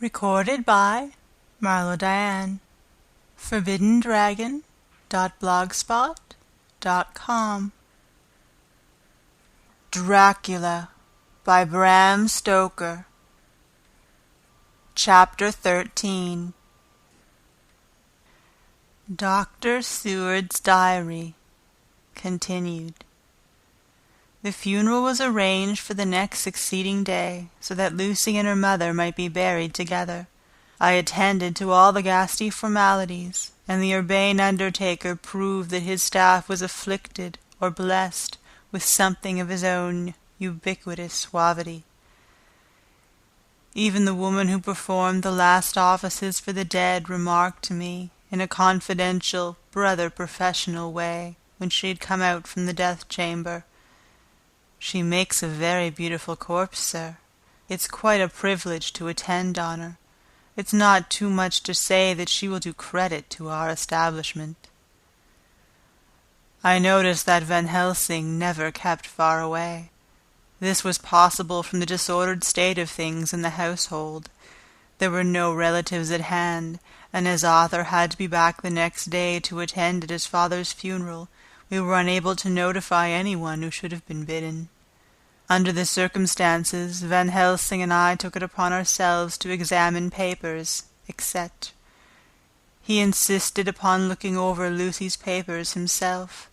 Recorded by Marlo Diane. ForbiddenDragon.blogspot.com. Dracula by Bram Stoker. Chapter 13. Dr. Seward's Diary continued. The funeral was arranged for the next succeeding day, so that Lucy and her mother might be buried together. I attended to all the ghastly formalities, and the urbane undertaker proved that his staff was afflicted or blessed with something of his own ubiquitous suavity. Even the woman who performed the last offices for the dead remarked to me, in a confidential, brother-professional way, when she had come out from the death-chamber, "She makes a very beautiful corpse, sir. It's quite a privilege to attend on her. It's not too much to say that she will do credit to our establishment." I noticed that Van Helsing never kept far away. This was possible from the disordered state of things in the household. There were no relatives at hand, and as Arthur had to be back the next day to attend at his father's funeral, we were unable to notify anyone who should have been bidden. Under the circumstances, Van Helsing and I took it upon ourselves to examine papers, etc. He insisted upon looking over Lucy's papers himself.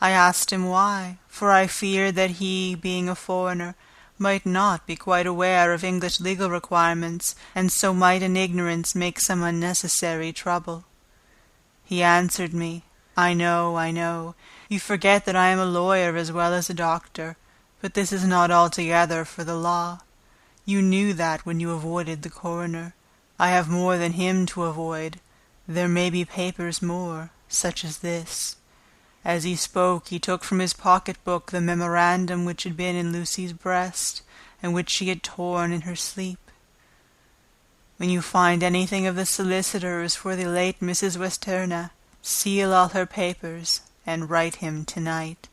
I asked him why, for I feared that he, being a foreigner, might not be quite aware of English legal requirements, and so might in ignorance make some unnecessary trouble. He answered me, I know. You forget that I am a lawyer as well as a doctor, but this is not altogether for the law. You knew that when you avoided the coroner. I have more than him to avoid. There may be papers more, such as this." As he spoke, he took from his pocket-book the memorandum which had been in Lucy's breast, and which she had torn in her sleep. "When you find anything of the solicitors for the late Mrs. Westerna, seal all her papers, and write him tonight.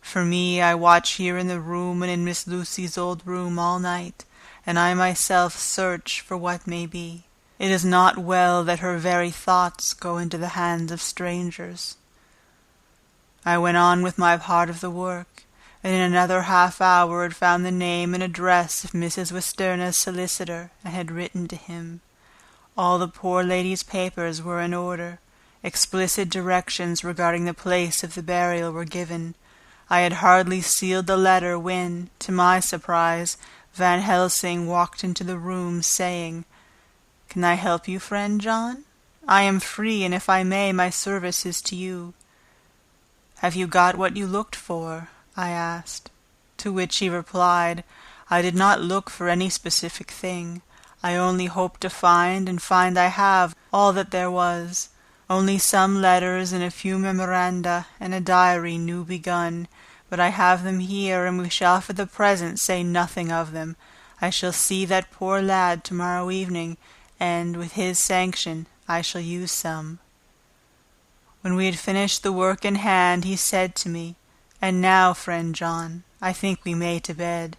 For me, I watch here in the room and in Miss Lucy's old room all night, and I myself search for what may be. It is not well that her very thoughts go into the hands of strangers." I went on with my part of the work, and in another half-hour had found the name and address of Mrs. Westerna's solicitor, and had written to him. All the poor lady's papers were in order. Explicit directions regarding the place of the burial were given. I had hardly sealed the letter when, to my surprise, Van Helsing walked into the room, saying, "Can I help you, friend John? I am free, and if I may, my service is to you." "Have you got what you looked for?" I asked. To which he replied, "I did not look for any specific thing. I only hoped to find, and find I have, all that there was. Only some letters and a few memoranda, and a diary new begun, but I have them here, and we shall for the present say nothing of them. I shall see that poor lad tomorrow evening, and, with his sanction, I shall use some." When we had finished the work in hand, he said to me, "And now, friend John, I think we may to bed.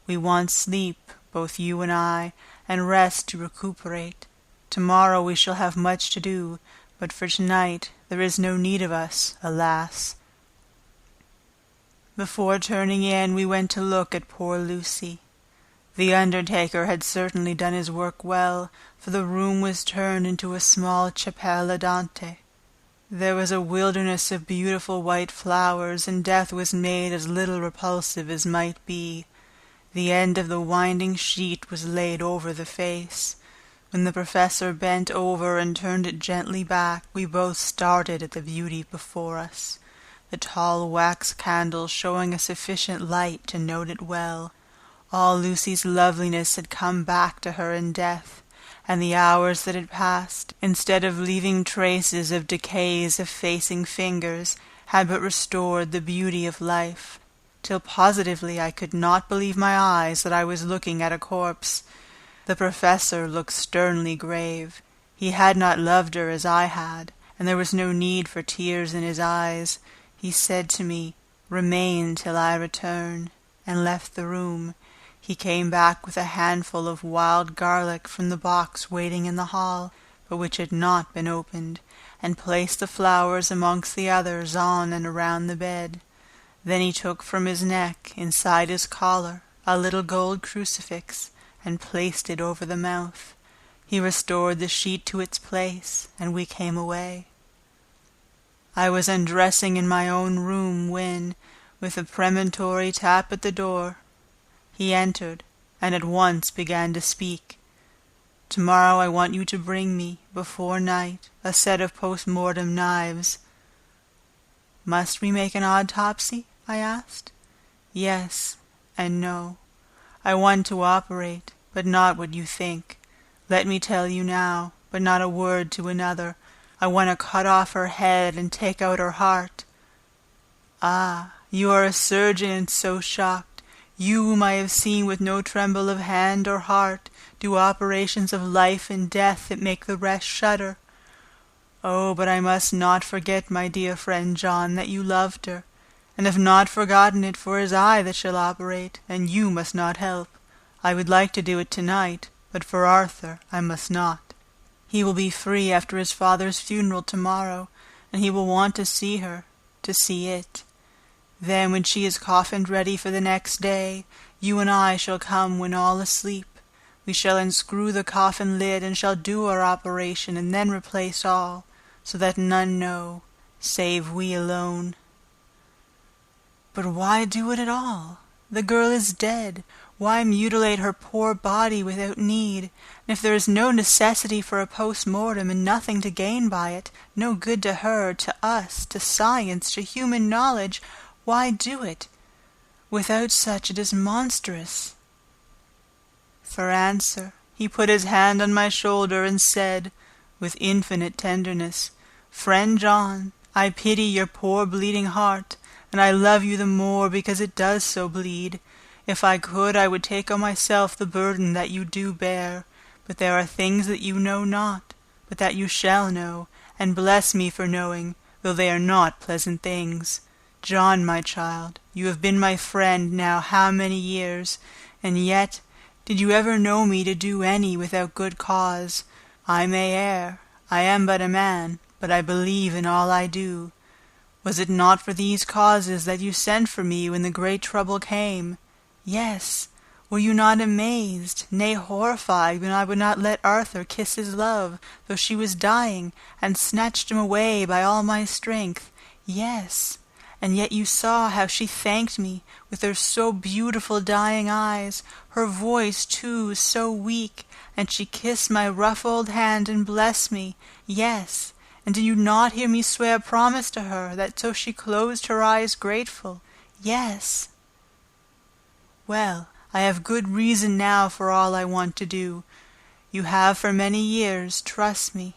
We want sleep, both you and I, and rest to recuperate. Tomorrow we shall have much to do, but for tonight there is no need of us, alas." Before turning in, we went to look at poor Lucy. The undertaker had certainly done his work well, for the room was turned into a small chapelle andante. There was a wilderness of beautiful white flowers, and death was made as little repulsive as might be. The end of the winding sheet was laid over the face. When the professor bent over and turned it gently back, we both started at the beauty before us, the tall wax candle showing a sufficient light to note it well. All Lucy's loveliness had come back to her in death, and the hours that had passed, instead of leaving traces of decay's effacing fingers, had but restored the beauty of life, till positively I could not believe my eyes that I was looking at a corpse. The professor looked sternly grave. He had not loved her as I had, and there was no need for tears in his eyes. He said to me, "Remain till I return," and left the room. He came back with a handful of wild garlic from the box waiting in the hall, but which had not been opened, and placed the flowers amongst the others on and around the bed. Then he took from his neck, inside his collar, a little gold crucifix, and placed it over the mouth. He restored the sheet to its place, and we came away. I was undressing in my own room when, with a premonitory tap at the door, he entered, and at once began to speak. "Tomorrow I want you to bring me, before night, a set of post-mortem knives." "Must we make an autopsy?" I asked. "Yes and no. I want to operate, but not what you think. Let me tell you now, but not a word to another. I want to cut off her head and take out her heart." "Ah, you are a surgeon and so shocked. You whom I have seen with no tremble of hand or heart do operations of life and death that make the rest shudder. Oh, but I must not forget, my dear friend John, that you loved her, and have not forgotten it, for it is I that shall operate, and you must not help. I would like to do it tonight, but for Arthur I must not. He will be free after his father's funeral tomorrow, and he will want to see her, to see it. Then, when she is coffined ready for the next day, you and I shall come when all asleep. We shall unscrew the coffin lid and shall do our operation, and then replace all, so that none know, save we alone." "But why do it at all? The girl is dead. Why mutilate her poor body without need? And if there is no necessity for a post-mortem, and nothing to gain by it, no good to her, to us, to science, to human knowledge, why do it? Without such it is monstrous." For answer, he put his hand on my shoulder and said, with infinite tenderness, "Friend John, I pity your poor bleeding heart, and I love you the more because it does so bleed. If I could, I would take on myself the burden that you do bear, but there are things that you know not, but that you shall know, and bless me for knowing, though they are not pleasant things. John, my child, you have been my friend now how many years, and yet, did you ever know me to do any without good cause? I may err, I am but a man, but I believe in all I do. Was it not for these causes that you sent for me when the great trouble came? Yes. Were you not amazed, nay horrified, when I would not let Arthur kiss his love, though she was dying, and snatched him away by all my strength? Yes. And yet you saw how she thanked me, with her so beautiful dying eyes, her voice, too, so weak, and she kissed my rough old hand and blessed me. Yes. And did you not hear me swear a promise to her, that so she closed her eyes grateful? Yes. Well, I have good reason now for all I want to do. You have for many years, trust me.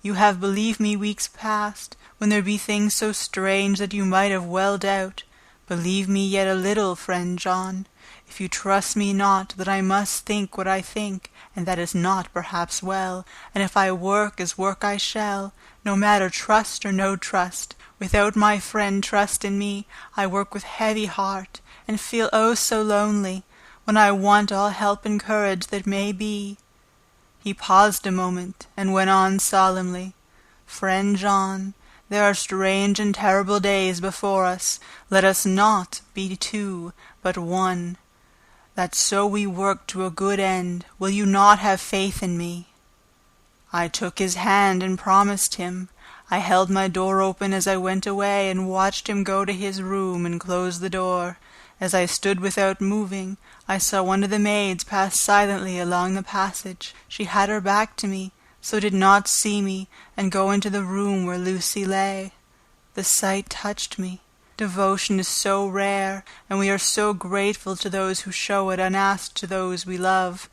You have believed me weeks past, when there be things so strange that you might have well doubt. Believe me yet a little, friend John, if you trust me not that I must think what I think, and that is not perhaps well, and if I work as work I shall, no matter trust or no trust, without my friend trust in me, I work with heavy heart, and feel oh so lonely, when I want all help and courage that may be. He paused a moment, and went on solemnly, "Friend John, there are strange and terrible days before us. Let us not be two, but one. That so we work to a good end, will you not have faith in me?" I took his hand and promised him. I held my door open as I went away, and watched him go to his room and close the door. As I stood without moving, I saw one of the maids pass silently along the passage. She had her back to me, so did not see me, and go into the room where Lucy lay. The sight touched me. Devotion is so rare, and we are so grateful to those who show it unasked to those we love.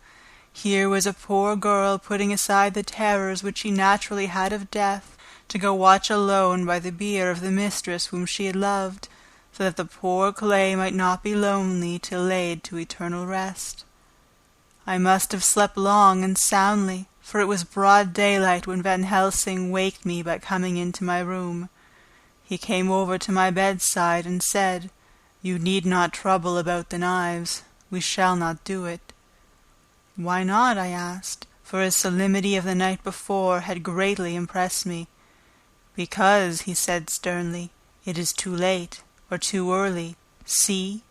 Here was a poor girl putting aside the terrors which she naturally had of death, to go watch alone by the bier of the mistress whom she had loved, so that the poor clay might not be lonely till laid to eternal rest. I must have slept long and soundly, for it was broad daylight when Van Helsing waked me by coming into my room. He came over to my bedside and said, "You need not trouble about the knives. we shall not do it." "Why not?" I asked, for his solemnity of the night before had greatly impressed me. "Because," he said sternly, "it is too late, or too early. See!"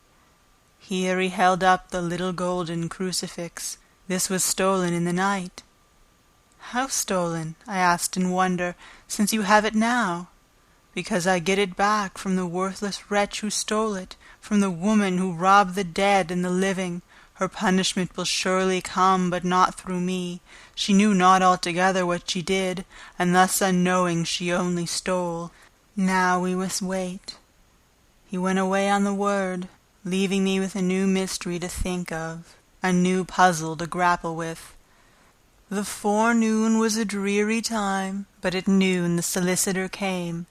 Here he held up the little golden crucifix. "This was stolen in the night." "How stolen?" I asked in wonder, "since you have it now?" "Because I get it back from the worthless wretch who stole it, from the woman who robbed the dead and the living. Her punishment will surely come, but not through me. She knew not altogether what she did, and thus unknowing she only stole. Now we must wait." He went away on the word, leaving me with a new mystery to think of, a new puzzle to grapple with. The forenoon was a dreary time, but at noon the solicitor came,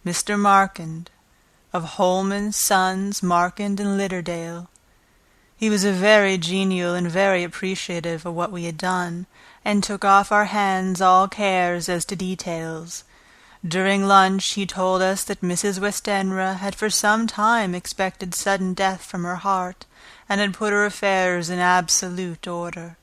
Mr. Markand, of Holman, Sons, Markand and Litterdale. He was very genial and very appreciative of what we had done, and took off our hands all cares as to details. During lunch he told us that Mrs. Westenra had for some time expected sudden death from her heart, and had put her affairs in absolute order.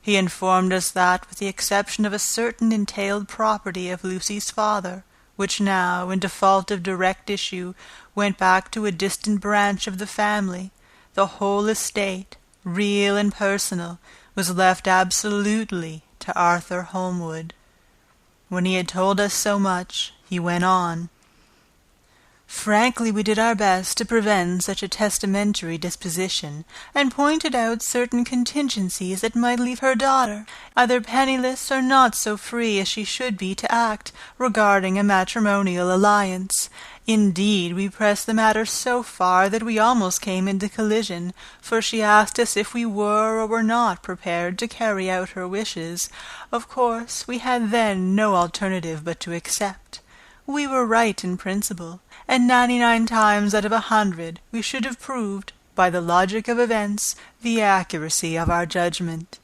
He informed us that, with the exception of a certain entailed property of Lucy's father, which now, in default of direct issue, went back to a distant branch of the family, the whole estate, real and personal, was left absolutely to Arthur Holmwood. When he had told us so much, he went on. "Frankly, we did our best to prevent such a testamentary disposition, and pointed out certain contingencies that might leave her daughter either penniless or not so free as she should be to act regarding a matrimonial alliance. Indeed, we pressed the matter so far that we almost came into collision, for she asked us if we were or were not prepared to carry out her wishes. Of course, we had then no alternative but to accept. We were right in principle, and 99 times out of 100 we should have proved, by the logic of events, the accuracy of our judgment.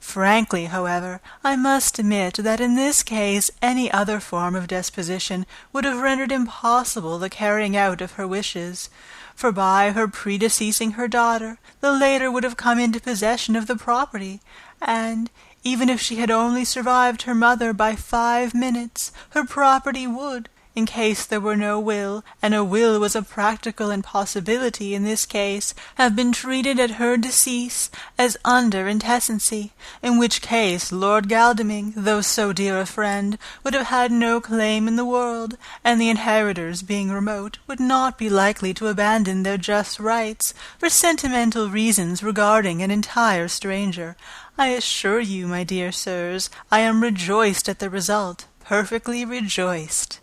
Frankly, however, I must admit that in this case any other form of disposition would have rendered impossible the carrying out of her wishes, for by her predeceasing her daughter, the later would have come into possession of the property, and, even if she had only survived her mother by 5 minutes, her property would, in case there were no will, and a will was a practical impossibility in this case, have been treated at her decease as under intestacy, in which case Lord Godalming, though so dear a friend, would have had no claim in the world, and the inheritors, being remote, would not be likely to abandon their just rights for sentimental reasons regarding an entire stranger. I assure you, my dear sirs, I am rejoiced at the result, perfectly rejoiced."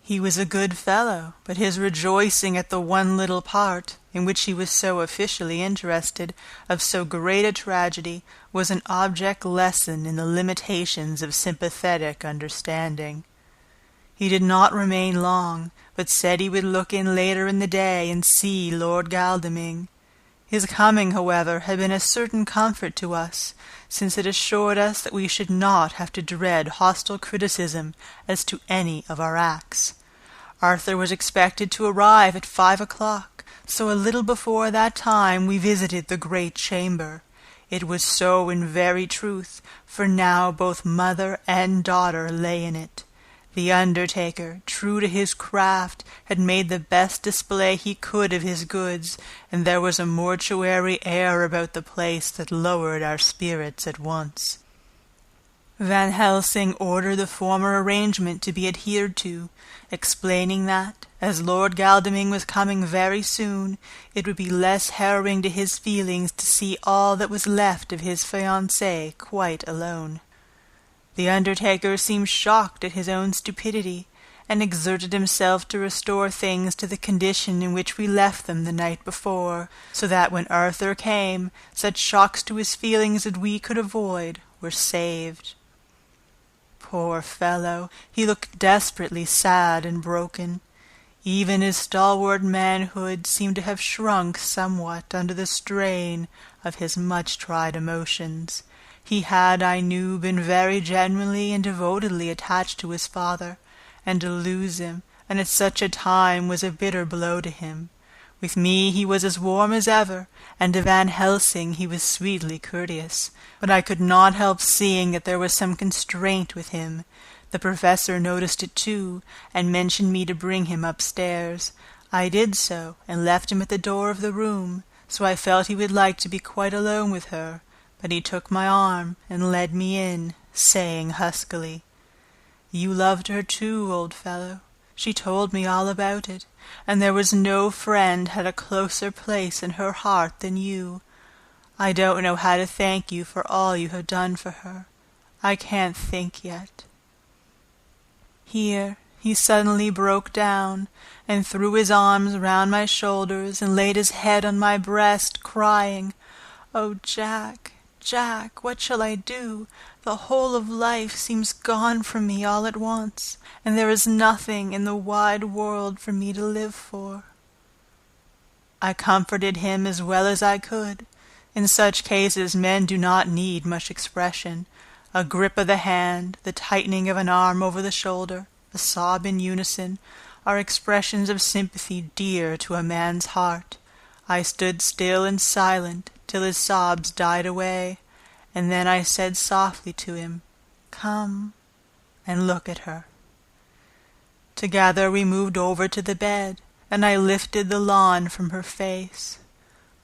He was a good fellow, but his rejoicing at the one little part, in which he was so officially interested, of so great a tragedy, was an object lesson in the limitations of sympathetic understanding. He did not remain long, but said he would look in later in the day and see Lord Godalming. His coming, however, had been a certain comfort to us, since it assured us that we should not have to dread hostile criticism as to any of our acts. Arthur was expected to arrive at 5 o'clock, so a little before that time we visited the great chamber. It was so in very truth, for now both mother and daughter lay in it. The undertaker, true to his craft, had made the best display he could of his goods, and there was a mortuary air about the place that lowered our spirits at once. Van Helsing ordered the former arrangement to be adhered to, explaining that, as Lord Godalming was coming very soon, it would be less harrowing to his feelings to see all that was left of his fiancée quite alone. The undertaker seemed shocked at his own stupidity, and exerted himself to restore things to the condition in which we left them the night before, so that when Arthur came, such shocks to his feelings as we could avoid were saved. Poor fellow, he looked desperately sad and broken. Even his stalwart manhood seemed to have shrunk somewhat under the strain of his much-tried emotions. He had, I knew, been very genuinely and devotedly attached to his father, and to lose him, and at such a time, was a bitter blow to him. With me he was as warm as ever, and to Van Helsing he was sweetly courteous, but I could not help seeing that there was some constraint with him. The professor noticed it too, and mentioned me to bring him upstairs. I did so, and left him at the door of the room, so I felt he would like to be quite alone with her, but he took my arm and led me in, saying huskily, "You loved her too, old fellow. She told me all about it, and there was no friend had a closer place in her heart than you. I don't know how to thank you for all you have done for her. I can't think yet." Here he suddenly broke down, and threw his arms round my shoulders, and laid his head on my breast, crying, "Oh, Jack, Jack, what shall I do? The whole of life seems gone from me all at once, and there is nothing in the wide world for me to live for." I comforted him as well as I could. In such cases men do not need much expression. A grip of the hand, the tightening of an arm over the shoulder, a sob in unison, are expressions of sympathy dear to a man's heart. I stood still and silent till his sobs died away, and then I said softly to him, "Come and look at her." Together we moved over to the bed, and I lifted the lawn from her face.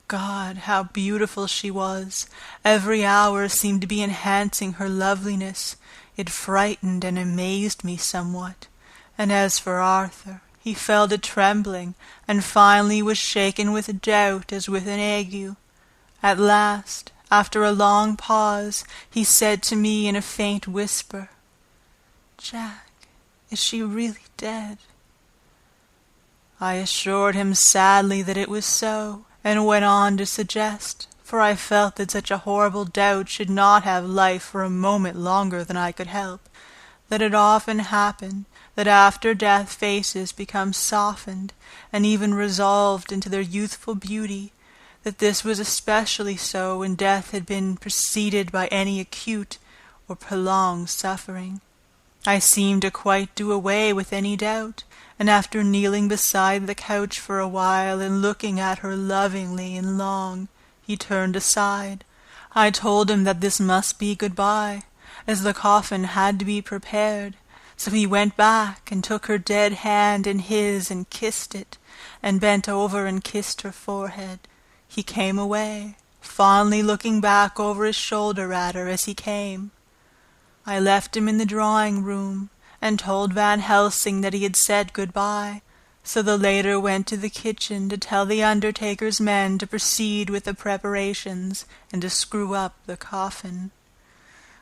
God, how beautiful she was! Every hour seemed to be enhancing her loveliness. It frightened and amazed me somewhat. And as for Arthur, he fell to trembling, and finally was shaken with doubt as with an ague. At last, after a long pause, he said to me in a faint whisper, "Jack, is she really dead?" I assured him sadly that it was so, and went on to suggest, for I felt that such a horrible doubt should not have life for a moment longer than I could help, that it often happened that after death faces become softened and even resolved into their youthful beauty, that this was especially so when death had been preceded by any acute or prolonged suffering. I seemed to quite do away with any doubt, and after kneeling beside the couch for a while and looking at her lovingly and long, he turned aside. I told him that this must be good-bye, as the coffin had to be prepared, so he went back and took her dead hand in his and kissed it, and bent over and kissed her forehead. He came away, fondly looking back over his shoulder at her as he came. I left him in the drawing-room, and told Van Helsing that he had said good-bye, so the later went to the kitchen to tell the undertaker's men to proceed with the preparations and to screw up the coffin.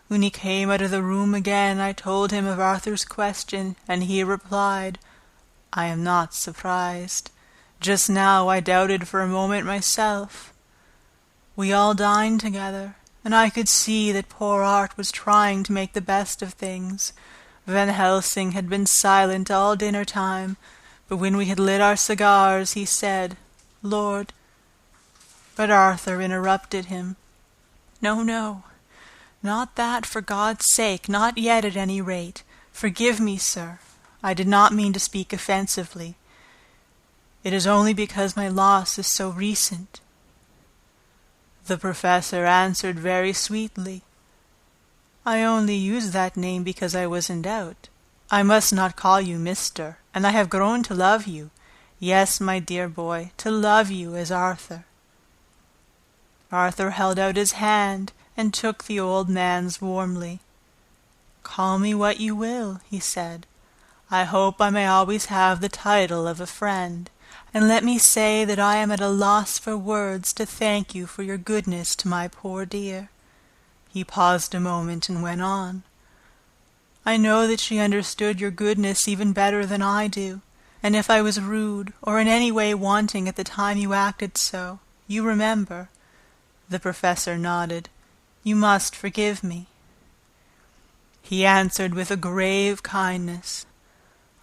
When he came out of the room again, I told him of Arthur's question, and he replied, "I am not surprised. Just now I doubted for a moment myself." We all dined together, and I could see that poor Art was trying to make the best of things. Van Helsing had been silent all dinner-time, but when we had lit our cigars, he said, "Lord—" But Arthur interrupted him. "No, no, not that, for God's sake, not yet at any rate. Forgive me, sir. I did not mean to speak offensively. It is only because my loss is so recent." The professor answered very sweetly, "I only used that name because I was in doubt. I must not call you Mr., and I have grown to love you. Yes, my dear boy, to love you as Arthur." Arthur held out his hand and took the old man's warmly. "Call me what you will," he said. "I hope I may always have the title of a friend, and let me say that I am at a loss for words to thank you for your goodness to my poor dear." He paused a moment and went on. "I know that she understood your goodness even better than I do, and if I was rude or in any way wanting at the time you acted so, you remember." The professor nodded. "You must forgive me." He answered with a grave kindness,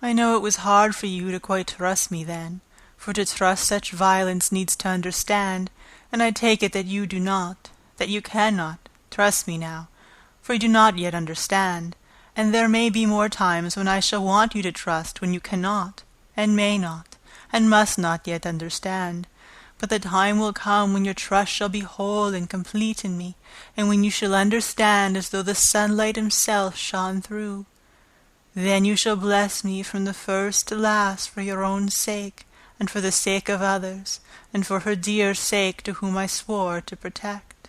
"I know it was hard for you to quite trust me then, for to trust such violence needs to understand, and I take it that you do not, that you cannot, trust me now, for you do not yet understand, and there may be more times when I shall want you to trust when you cannot, and may not, and must not yet understand. But the time will come when your trust shall be whole and complete in me, and when you shall understand as though the sunlight himself shone through. Then you shall bless me from the first to last for your own sake, and for the sake of others, and for her dear sake to whom I swore to protect."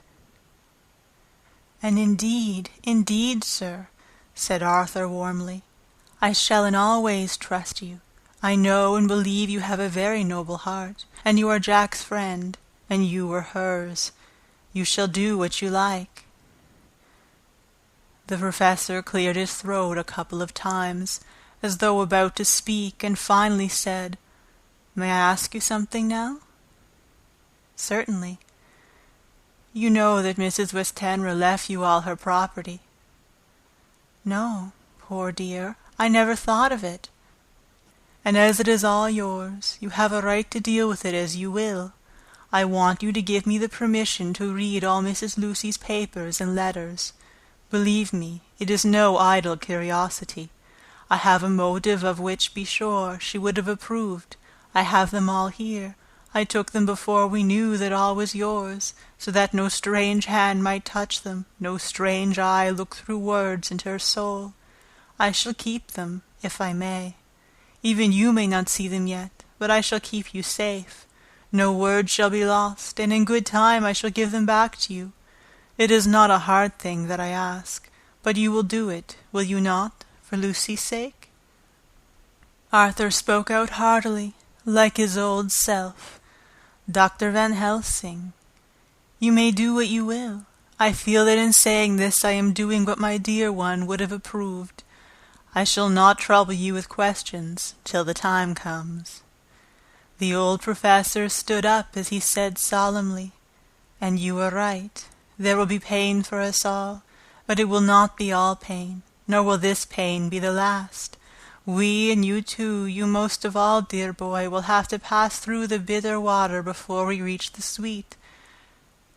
"And indeed, sir," said Arthur warmly, "I shall in all ways trust you. I know and believe you have a very noble heart, and you are Jack's friend, and you were hers. You shall do what you like." The professor cleared his throat a couple of times, as though about to speak, and finally said, "May I ask you something now?" "Certainly." "You know that Mrs. Westenra left you all her property?" "No, poor dear, I never thought of it." "And as it is all yours, you have a right to deal with it as you will. I want you to give me the permission to read all Mrs. Lucy's papers and letters. Believe me, it is no idle curiosity. I have a motive of which, be sure, she would have approved. I have them all here. I took them before we knew that all was yours, so that no strange hand might touch them, no strange eye look through words into her soul. I shall keep them, if I may. Even you may not see them yet, but I shall keep you safe. No word shall be lost, and in good time I shall give them back to you. It is not a hard thing that I ask, but you will do it, will you not, for Lucy's sake?" Arthur spoke out heartily, like his old self. "Dr. Van Helsing, you may do what you will. I feel that in saying this I am doing what my dear one would have approved. I shall not trouble you with questions till the time comes." The old professor stood up as he said solemnly, "And you are right. There will be pain for us all, but it will not be all pain, nor will this pain be the last. We, and you too, you most of all, dear boy, will have to pass through the bitter water before we reach the sweet.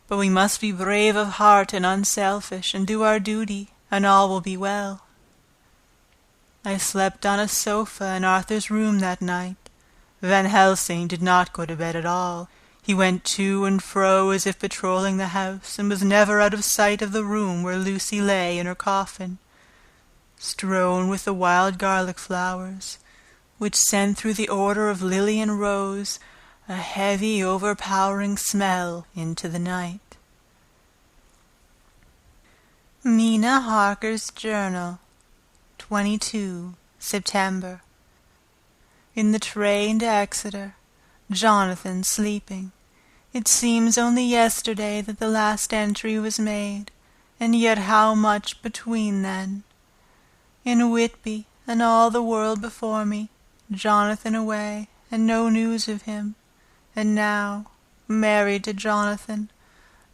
But we must be brave of heart and unselfish, and do our duty, and all will be well." I slept on a sofa in Arthur's room that night. Van Helsing did not go to bed at all. He went to and fro as if patrolling the house, and was never out of sight of the room where Lucy lay in her coffin, strewn with the wild garlic flowers, which sent through the order of lily and rose a heavy, overpowering smell into the night. Mina Harker's Journal, 22 September. In the train to Exeter, Jonathan sleeping. It seems only yesterday that the last entry was made, and yet how much between then. In Whitby, and all the world before me, Jonathan away, and no news of him. And now, married to Jonathan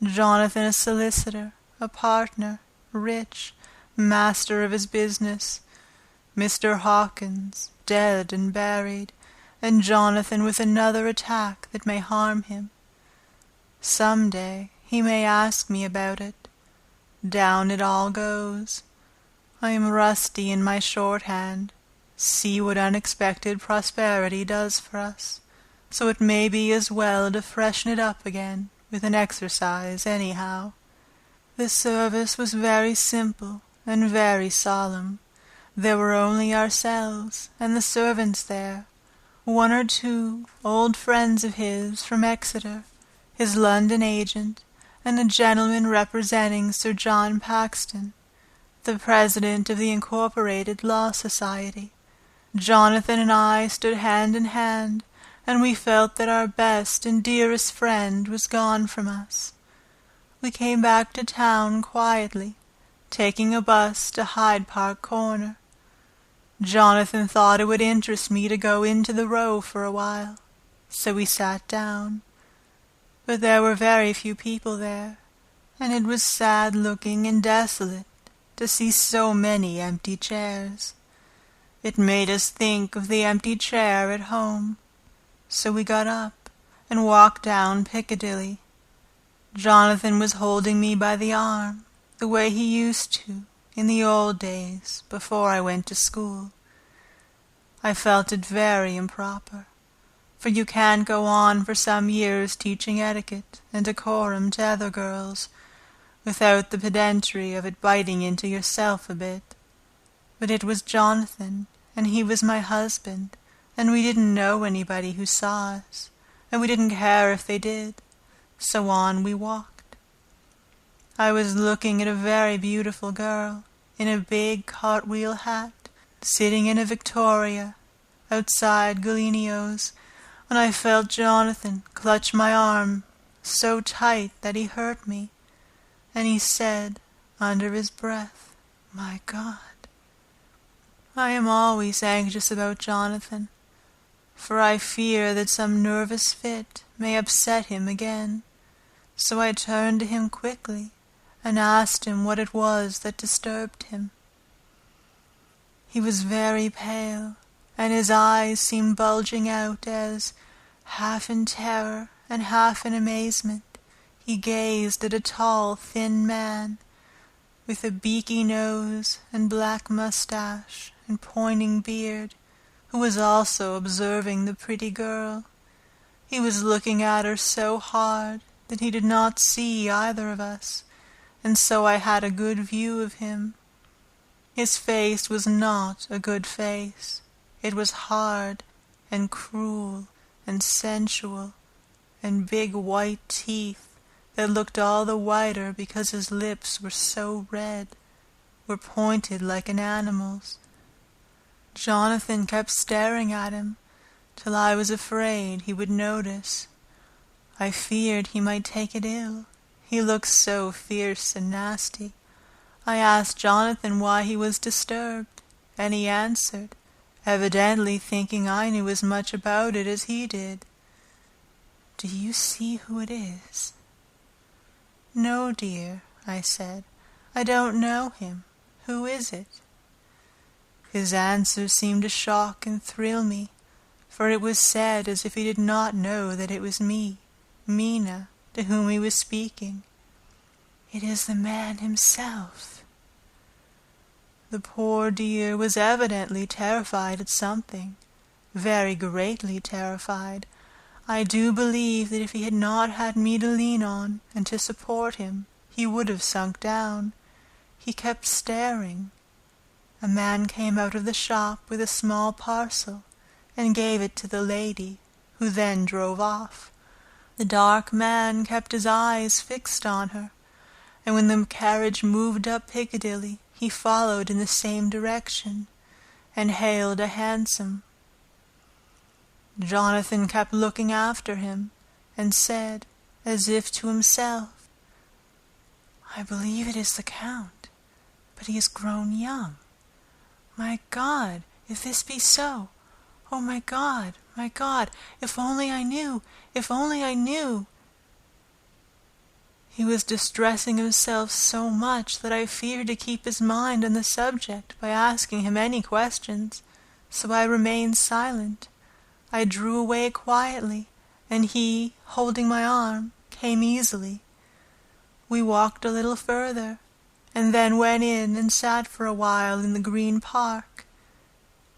a solicitor, a partner, rich, master of his business, Mr. Hawkins dead and buried, and Jonathan with another attack that may harm him. Some day he may ask me about it. Down it all goes. I am rusty in my shorthand. See what unexpected prosperity does for us, so it may be as well to freshen it up again with an exercise anyhow. The service was very simple and very solemn. There were only ourselves and the servants there, one or two old friends of his from Exeter, his London agent, and a gentleman representing Sir John Paxton, the president of the Incorporated Law Society. Jonathan and I stood hand in hand, and we felt that our best and dearest friend was gone from us. We came back to town quietly, taking a bus to Hyde Park Corner. Jonathan thought it would interest me to go into the Row for a while, so we sat down. But there were very few people there, and it was sad-looking and desolate to see so many empty chairs. It made us think of the empty chair at home, so we got up and walked down Piccadilly. Jonathan was holding me by the arm, the way he used to in the old days before I went to school. I felt it very improper. for you can't go on for some years teaching etiquette and decorum to other girls, without the pedantry of it biting into yourself a bit. But it was Jonathan, and he was my husband, and we didn't know anybody who saw us, and we didn't care if they did, so on we walked. I was looking at a very beautiful girl, in a big cartwheel hat, sitting in a Victoria, outside Galenios, when I felt Jonathan clutch my arm so tight that he hurt me, and he said, under his breath, "My God." I am always anxious about Jonathan, for I fear that some nervous fit may upset him again, so I turned to him quickly and asked him what it was that disturbed him. He was very pale, and his eyes seemed bulging out as, half in terror and half in amazement, he gazed at a tall, thin man, with a beaky nose and black mustache and pointing beard, who was also observing the pretty girl. He was looking at her so hard that he did not see either of us, and so I had a good view of him. His face was not a good face. It was hard and cruel and sensual, and big white teeth that looked all the whiter because his lips were so red, were pointed like an animal's. Jonathan kept staring at him, till I was afraid he would notice. I feared he might take it ill. He looked so fierce and nasty. I asked Jonathan why he was disturbed, and he answered, evidently thinking I knew as much about it as he did. "Do you see who it is?" "No, dear," I said. "I don't know him. Who is it?" His answer seemed to shock and thrill me, for it was said as if he did not know that it was me, Mina, to whom he was speaking. "It is the man himself." The poor dear was evidently terrified at something, very greatly terrified. I do believe that if he had not had me to lean on and to support him, he would have sunk down. He kept staring. A man came out of the shop with a small parcel and gave it to the lady, who then drove off. The dark man kept his eyes fixed on her, and when the carriage moved up Piccadilly, he followed in the same direction and hailed a hansom. Jonathan kept looking after him and said, as if to himself, "I believe it is the Count, but he is grown young. My God, if this be so! Oh, my God, if only I knew, if only I knew!" He was distressing himself so much that I feared to keep his mind on the subject by asking him any questions, so I remained silent. I drew away quietly, and he, holding my arm, came easily. We walked a little further, and then went in and sat for a while in the Green Park.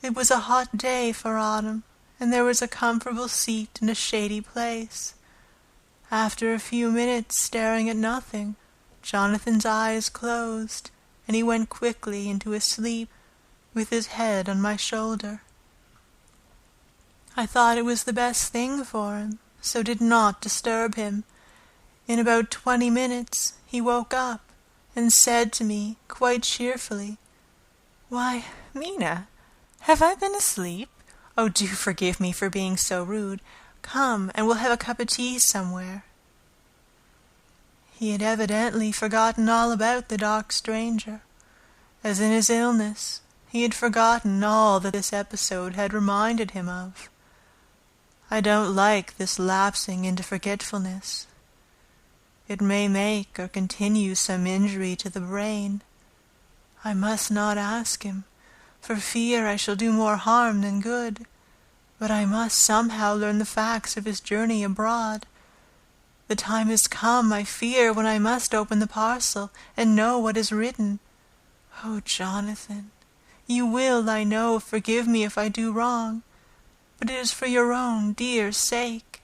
It was a hot day for autumn, and there was a comfortable seat in a shady place. After a few minutes staring at nothing, Jonathan's eyes closed, and he went quickly into his sleep, with his head on my shoulder. I thought it was the best thing for him, so did not disturb him. In about 20 minutes he woke up, and said to me, quite cheerfully, "Why, Mina, have I been asleep? Oh, do forgive me for being so rude. Come, and we'll have a cup of tea somewhere." He had evidently forgotten all about the dark stranger. As in his illness, he had forgotten all that this episode had reminded him of. I don't like this lapsing into forgetfulness. It may make or continue some injury to the brain. I must not ask him, for fear I shall do more harm than good, but I must somehow learn the facts of his journey abroad. The time has come, I fear, when I must open the parcel and know what is written. Oh, Jonathan, you will, I know, forgive me if I do wrong, but it is for your own dear sake.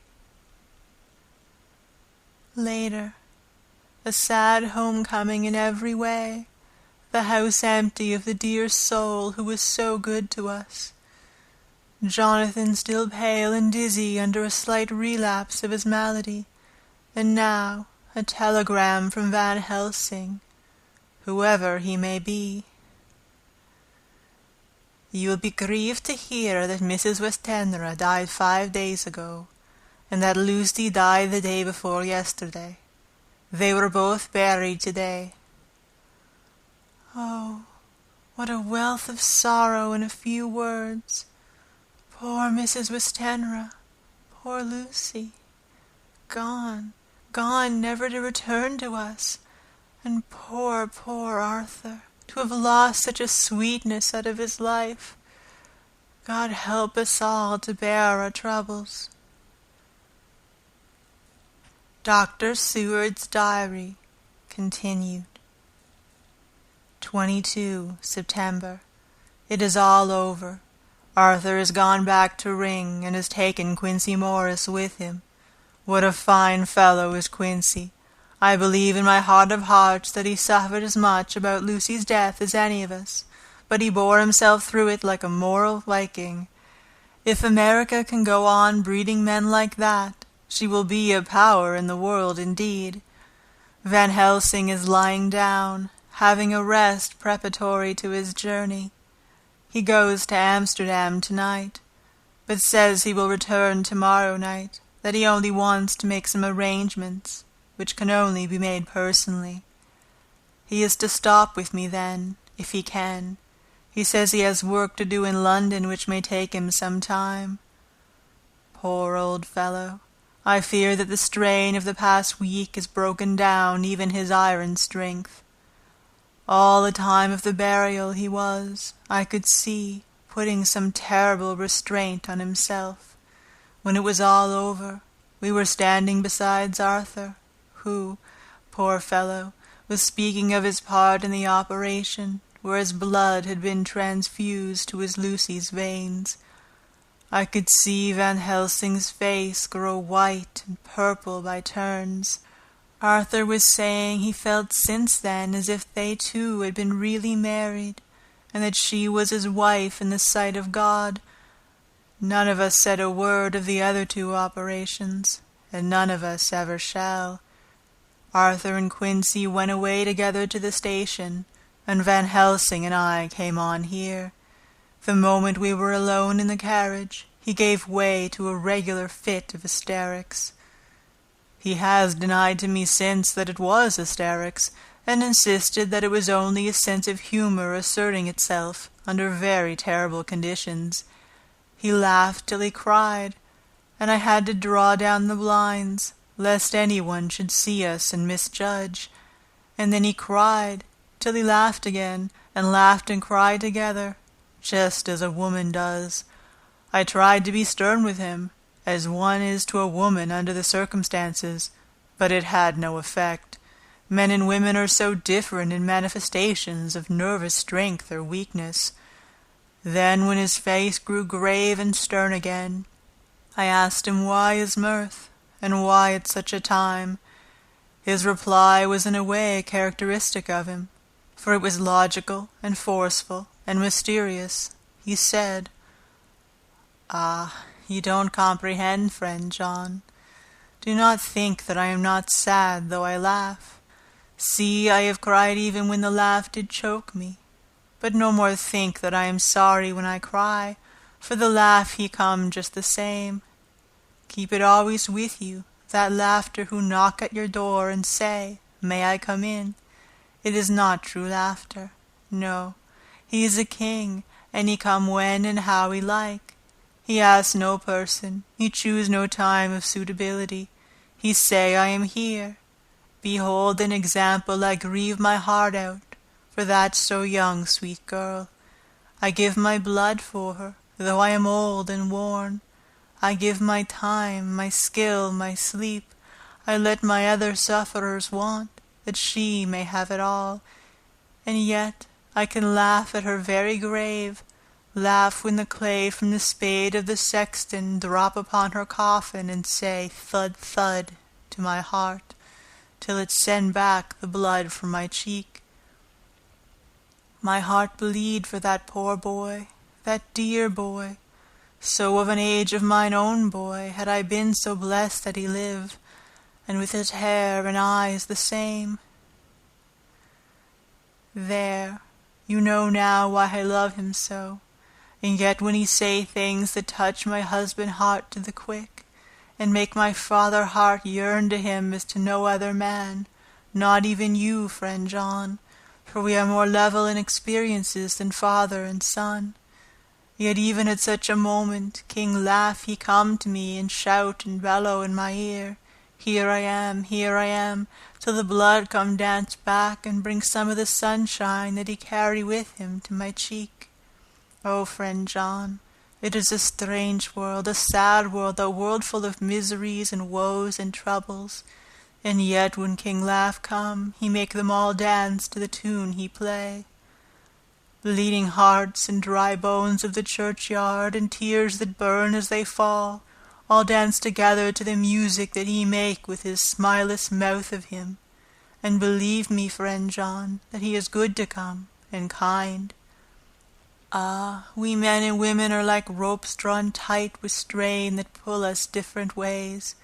Later, a sad homecoming in every way, the house empty of the dear soul who was so good to us. Jonathan still pale and dizzy under a slight relapse of his malady, and now a telegram from Van Helsing, whoever he may be. You will be grieved to hear that Mrs. Westenra died 5 days ago, and that Lucy died the day before yesterday. They were both buried today. Oh, what a wealth of sorrow in a few words. Poor Mrs. Westenra, poor Lucy, gone, gone never to return to us, and poor, poor Arthur, to have lost such a sweetness out of his life. God help us all to bear our troubles. Dr. Seward's Diary continued. 22 September. It is all over. Arthur has gone back to Ring, and has taken Quincey Morris with him. What a fine fellow is Quincey! I believe in my heart of hearts that he suffered as much about Lucy's death as any of us, but he bore himself through it like a moral Viking. If America can go on breeding men like that, she will be a power in the world indeed. Van Helsing is lying down, having a rest preparatory to his journey. He goes to Amsterdam tonight, but says he will return tomorrow night, that he only wants to make some arrangements, which can only be made personally. He is to stop with me then, if he can. He says he has work to do in London which may take him some time. Poor old fellow! I fear that the strain of the past week has broken down even his iron strength. All the time of the burial he was, I could see, putting some terrible restraint on himself. When it was all over, we were standing beside Arthur, who, poor fellow, was speaking of his part in the operation, where his blood had been transfused to his Lucy's veins. I could see Van Helsing's face grow white and purple by turns. Arthur was saying he felt since then as if they two had been really married, and that she was his wife in the sight of God. None of us said a word of the other 2 operations, and none of us ever shall. Arthur and Quincey went away together to the station, and Van Helsing and I came on here. The moment we were alone in the carriage, he gave way to a regular fit of hysterics. He has denied to me since that it was hysterics, and insisted that it was only a sense of humor asserting itself under very terrible conditions. He laughed till he cried, and I had to draw down the blinds, lest anyone should see us and misjudge. And then he cried, till he laughed again, and laughed and cried together, just as a woman does. I tried to be stern with him, as one is to a woman under the circumstances, but it had no effect. Men and women are so different in manifestations of nervous strength or weakness. Then, when his face grew grave and stern again, I asked him why his mirth, and why at such a time. His reply was in a way characteristic of him, for it was logical and forceful and mysterious. He said, "Ah, you don't comprehend, friend John. Do not think that I am not sad though I laugh. See, I have cried even when the laugh did choke me. But no more think that I am sorry when I cry, for the laugh he come just the same. Keep it always with you, that laughter who knock at your door and say, 'May I come in?' It is not true laughter. No, he is a king, and he come when and how he like. He ask no person, he choose no time of suitability. He say, 'I am here.' Behold an example I grieve my heart out, for that so young sweet girl. I give my blood for her, though I am old and worn. I give my time, my skill, my sleep. I let my other sufferers want, that she may have it all. And yet I can laugh at her very grave, laugh when the clay from the spade of the sexton drop upon her coffin and say thud, thud to my heart, till it send back the blood from my cheek. My heart bleed for that poor boy, that dear boy, so of an age of mine own boy, had I been so blessed that he live, and with his hair and eyes the same. There, you know now why I love him so, and yet when he say things that touch my husband heart to the quick, and make my father heart yearn to him as to no other man, not even you, friend John, for we are more level in experiences than father and son. Yet even at such a moment, King Laugh he come to me, and shout and bellow in my ear, here I am, till the blood come dance back, and bring some of the sunshine that he carry with him to my cheek. Oh, friend John, it is a strange world, a sad world, a world full of miseries and woes and troubles, and yet when King Laugh come, he make them all dance to the tune he play. Bleeding hearts and dry bones of the churchyard, and tears that burn as they fall, all dance together to the music that he make with his smileless mouth of him. And believe me, friend John, that he is good to come, and kind. Ah, we men and women are like ropes drawn tight with strain that pull us different ways.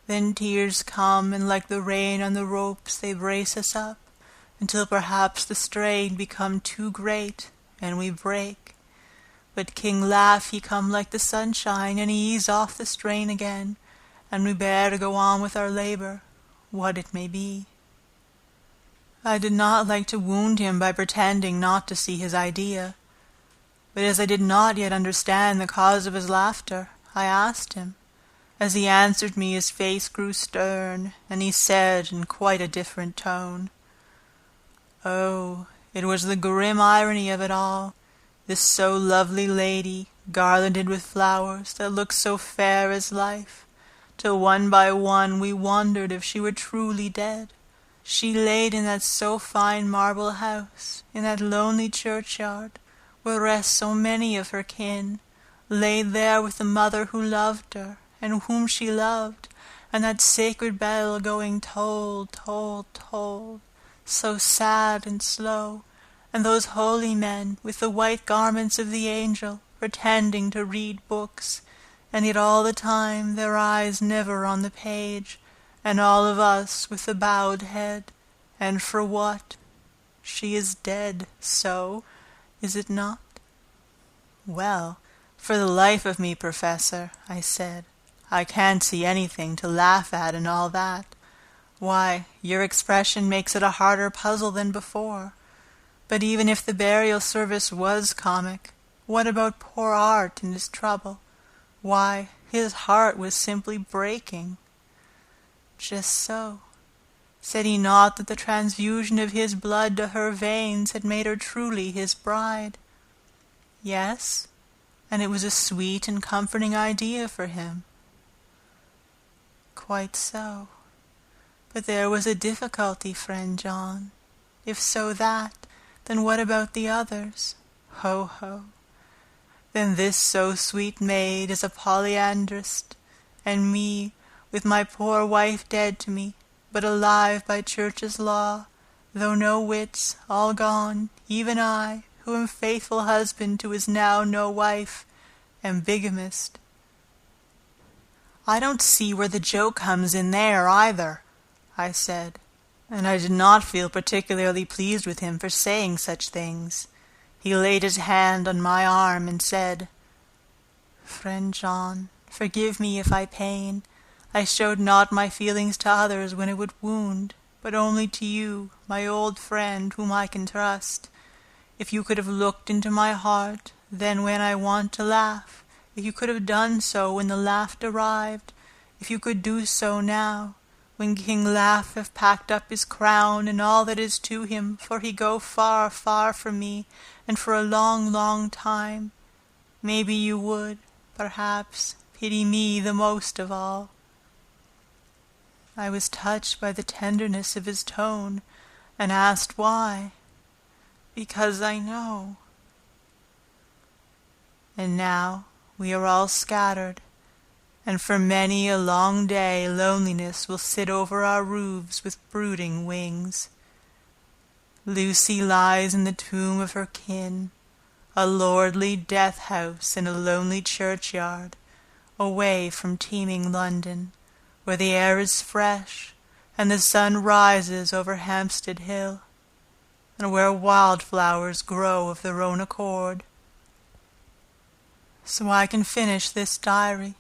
Then tears come, and like the rain on the ropes they brace us up, until perhaps the strain become too great, and we break. But King Laugh he come like the sunshine, and he ease off the strain again, and we bear to go on with our labor, what it may be. I did not like to wound him by pretending not to see his idea, but as I did not yet understand the cause of his laughter, I asked him. As he answered me, his face grew stern, and he said in quite a different tone, "Oh, it was the grim irony of it all, this so lovely lady, garlanded with flowers, that looked so fair as life, till one by one we wondered if she were truly dead. She laid in that so fine marble house, in that lonely churchyard, where rest so many of her kin, laid there with the mother who loved her, and whom she loved, and that sacred bell going toll, toll, toll, so sad and slow, and those holy men with the white garments of the angel, pretending to read books, and yet all the time their eyes never on the page, and all of us with the bowed head. And for what? She is dead, so, is it not?" "Well, for the life of me, Professor," I said, "I can't see anything to laugh at in all that. Why, your expression makes it a harder puzzle than before. But even if the burial service was comic, what about poor Art and his trouble? Why, his heart was simply breaking." "Just so. Said he not that the transfusion of his blood to her veins had made her truly his bride?" "Yes, and it was a sweet and comforting idea for him." "Quite so. But there was a difficulty, friend John. If so that, then what about the others? Ho, ho. Then this so sweet maid is a polyandrist, and me, with my poor wife dead to me, but alive by church's law, though no wits, all gone, even I, who am faithful husband to his now no wife, am bigamist." "I don't see where the joke comes in there, either," I said, and I did not feel particularly pleased with him for saying such things. He laid his hand on my arm and said, "Friend John, forgive me if I pain. I showed not my feelings to others when it would wound, but only to you, my old friend, whom I can trust. If you could have looked into my heart, then when I want to laugh, if you could have done so when the laughter arrived, if you could do so now, when King Laugh have packed up his crown and all that is to him, for he go far, far from me, and for a long, long time, maybe you would, perhaps, pity me the most of all." I was touched by the tenderness of his tone, and asked why. "Because I know." and now we are all scattered, and for many a long day loneliness will sit over our roofs with brooding wings. Lucy lies in the tomb of her kin, a lordly death-house in a lonely churchyard, away from teeming London, where the air is fresh, and the sun rises over Hampstead Hill, and where wildflowers grow of their own accord. So I can finish this diary,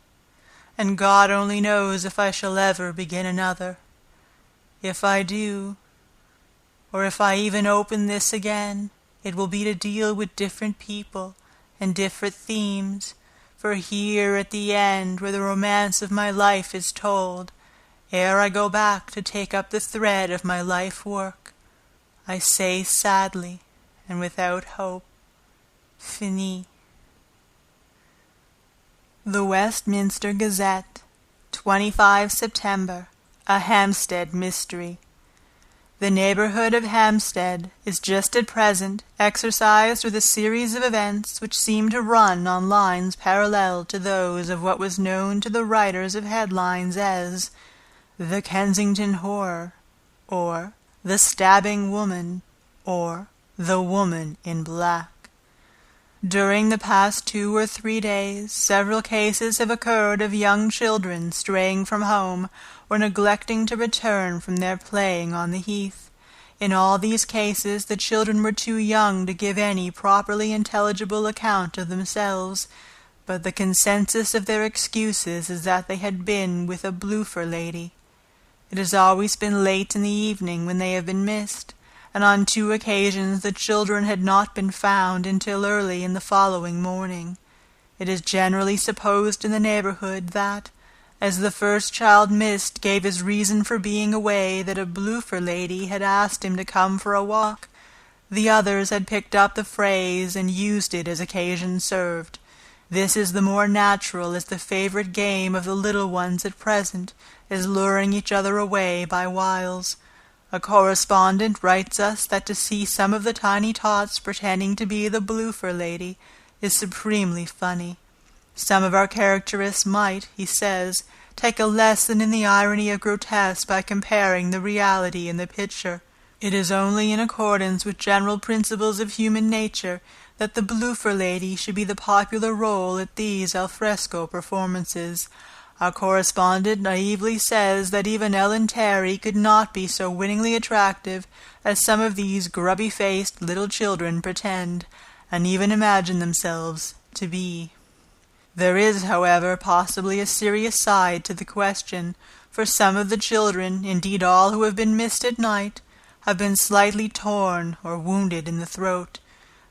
and God only knows if I shall ever begin another. If I do, or if I even open this again, it will be to deal with different people and different themes, for here at the end, where the romance of my life is told, ere I go back to take up the thread of my life work, I say sadly and without hope, Fini. The Westminster Gazette, 25 September, a Hampstead mystery. The neighborhood of Hampstead is just at present exercised with a series of events which seem to run on lines parallel to those of what was known to the writers of headlines as the Kensington Horror, or the Stabbing Woman, or the Woman in Black. During the past 2 or 3 days, several cases have occurred of young children straying from home or neglecting to return from their playing on the heath. In all these cases, the children were too young to give any properly intelligible account of themselves, but the consensus of their excuses is that they had been with a bloofer lady. It has always been late in the evening when they have been missed, and on 2 occasions the children had not been found until early in the following morning. It is generally supposed in the neighborhood that, as the first child missed gave his reason for being away that a bloofer lady had asked him to come for a walk, the others had picked up the phrase and used it as occasion served. This is the more natural, as the favorite game of the little ones at present is luring each other away by wiles. A correspondent writes us that to see some of the tiny tots pretending to be the bloofer lady is supremely funny. Some of our characterists might, he says, take a lesson in the irony of grotesque by comparing the reality and the picture. It is only in accordance with general principles of human nature that the bloofer lady should be the popular role at these al fresco performances. Our correspondent naively says that even Ellen Terry could not be so winningly attractive as some of these grubby-faced little children pretend, and even imagine themselves to be. There is, however, possibly a serious side to the question, for some of the children, indeed all who have been missed at night, have been slightly torn or wounded in the throat.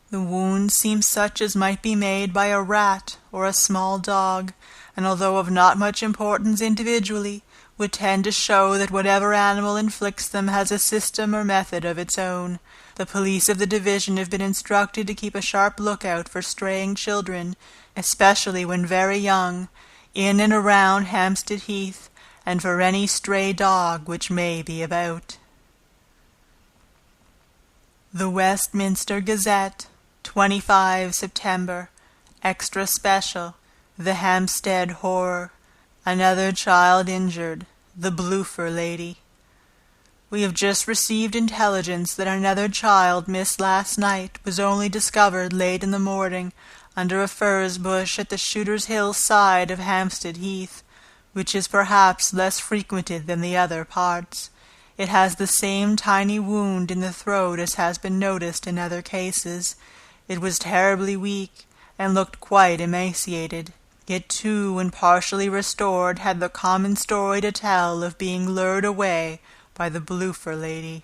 The wound seems such as might be made by a rat or a small dog, and although of not much importance individually, would tend to show that whatever animal inflicts them has a system or method of its own. The police of the division have been instructed to keep a sharp lookout for straying children, especially when very young, in and around Hampstead Heath, and for any stray dog which may be about. The Westminster Gazette, 25 September, Extra Special, The Hampstead Horror, Another Child Injured, The Bloofer Lady. We have just received intelligence that another child missed last night was only discovered late in the morning under a furze bush at the Shooter's Hill side of Hampstead Heath, which is perhaps less frequented than the other parts. It has the same tiny wound in the throat as has been noticed in other cases. It was terribly weak, and looked quite emaciated. It too, when partially restored, had the common story to tell of being lured away by the bloofer lady.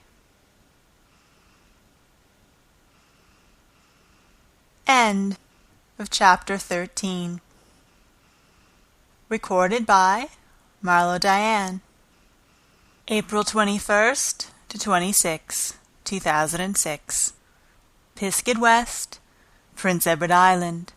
End of chapter 13. Recorded by Marlo Diane. April 21st to 26, 2006. Pisgah West, Prince Edward Island.